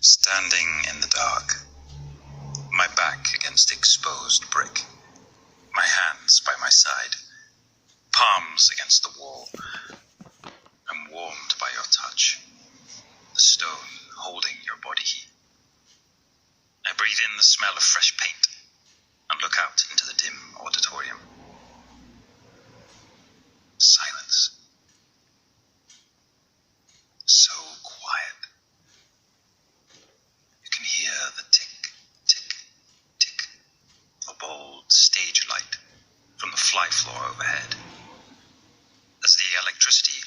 Standing in the dark, my back against exposed brick, my hands by my side, palms against the wall. I'm warmed by your touch, the stone holding your body heat. I breathe in the smell of fresh paint and look out into the dim auditorium. Silence. So quiet. You can hear the tick, tick, tick of a bold stage light from the fly floor overhead. As the electricity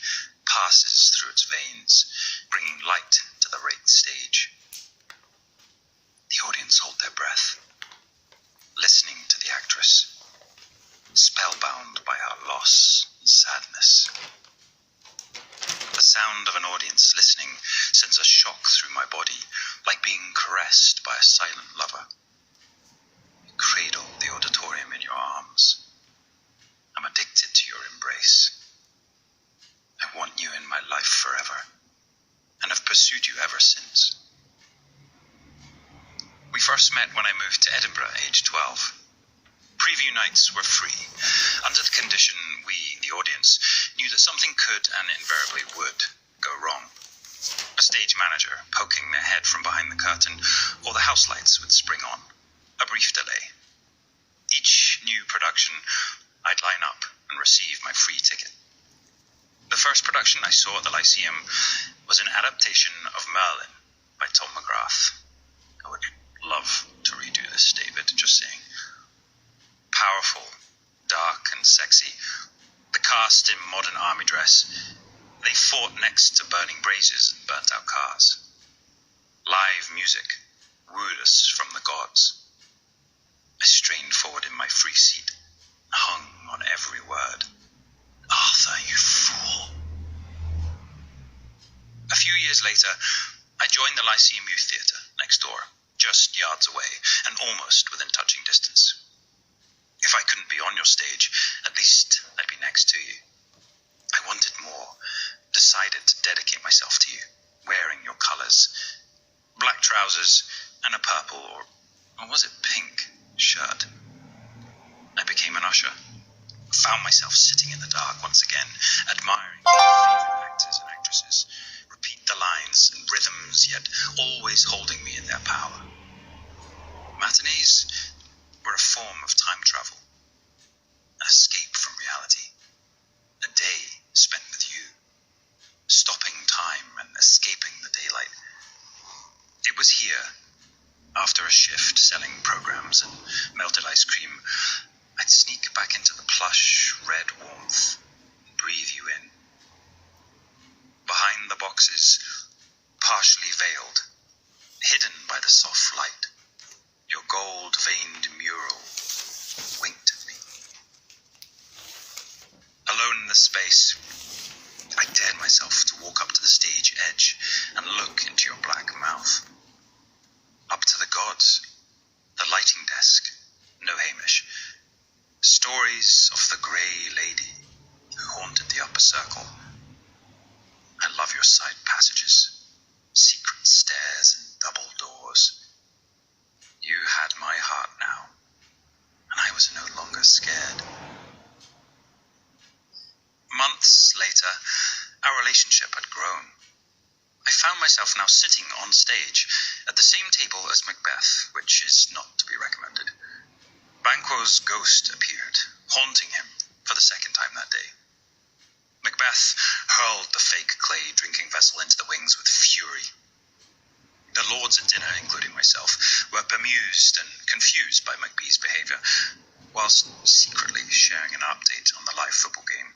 passes through its veins, bringing light to the raked stage. The audience hold their breath, listening to the actress, spellbound by her loss and sadness. The sound of an audience listening sends a shock through my body, like being caressed by a silent lover. You cradle the auditorium in your arms. I'm addicted to your embrace. I want you in my life forever, and have pursued you ever since. We first met when I moved to Edinburgh, aged 12. Preview nights were free, under the condition we, the audience, knew that something could and invariably would go wrong. A stage manager poking their head from behind the curtain, or the house lights would spring on. A brief delay. Each new production, I'd line up and receive my free ticket. The first production I saw at the Lyceum was an adaptation of Merlin by Tom McGrath. I would love to redo this, David, just saying. Powerful, dark and sexy, the cast in modern army dress, they fought next to burning braziers and burnt out cars. Live music wooed us from the gods. I strained forward in my free seat, hung on every word. Arthur, you fool. A few years later, I joined the Lyceum Youth Theatre next door, just yards away and almost within touching distance. If I couldn't be on your stage, at least I'd be next to you. I wanted more, decided to dedicate myself to you, wearing your colours. Black trousers and a purple, or was it pink, shirt. I became an usher. Found myself sitting in the dark once again, admiring my favourite actors and actresses, repeat the lines and rhythms, yet always holding me in their power. Matinees were a form of time travel, an escape from reality, a day spent with you, stopping time and escaping the daylight. It was here, after a shift selling programs and melted ice cream, I'd sneak back into the plush, red warmth and breathe you in. Behind the boxes, partially veiled, hidden by the soft light, your gold-veined mural winked at me. Alone in the space, I dared myself to walk up to the stage edge and look into your black mouth. Up to the gods, the lighting desk, no Hamish. Stories of the grey lady who haunted the upper circle. I love your side passages, secret stairs and double doors. You had my heart now, and I was no longer scared. Months later, our relationship had grown. I found myself now sitting on stage at the same table as Macbeth, which is not to be recommended. Banquo's ghost appeared, haunting him for the second time that day. Macbeth hurled the fake clay drinking vessel into the wings with fury. The lords at dinner, including myself, were bemused and confused by Macbee's behaviour, whilst secretly sharing an update on the live football game.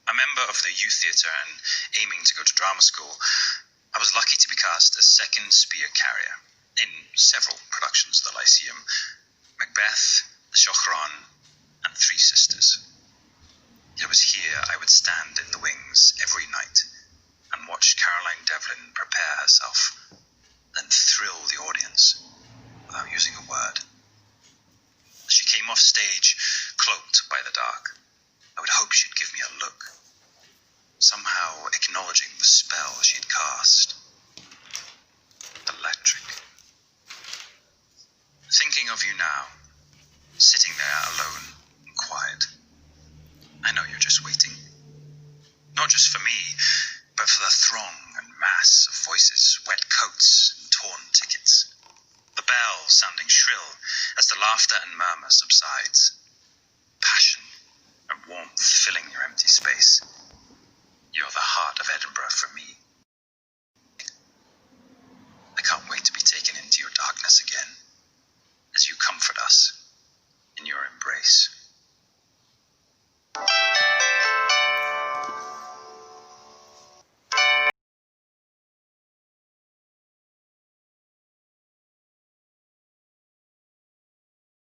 A member of the youth theatre and aiming to go to drama school, I was lucky to be cast as second spear carrier in several productions of the Lyceum, Macbeth, the HEUGHAN, and Three Sisters. It was here I would stand in the wings every night and watch Caroline Devlin prepare herself, then thrill the audience without using a word. She came off stage, cloaked by the dark, I would hope she'd give me a look, somehow acknowledging the spell she'd cast. Electric. Thinking of you now, sitting there alone and quiet. I know you're just waiting. Not just for me, but for the throng and mass of voices, wet coats and torn tickets. The bell sounding shrill as the laughter and murmur subsides. Passion and warmth filling your empty space. You're the heart of Edinburgh for me. I can't wait to be taken into your darkness again, as you comfort us.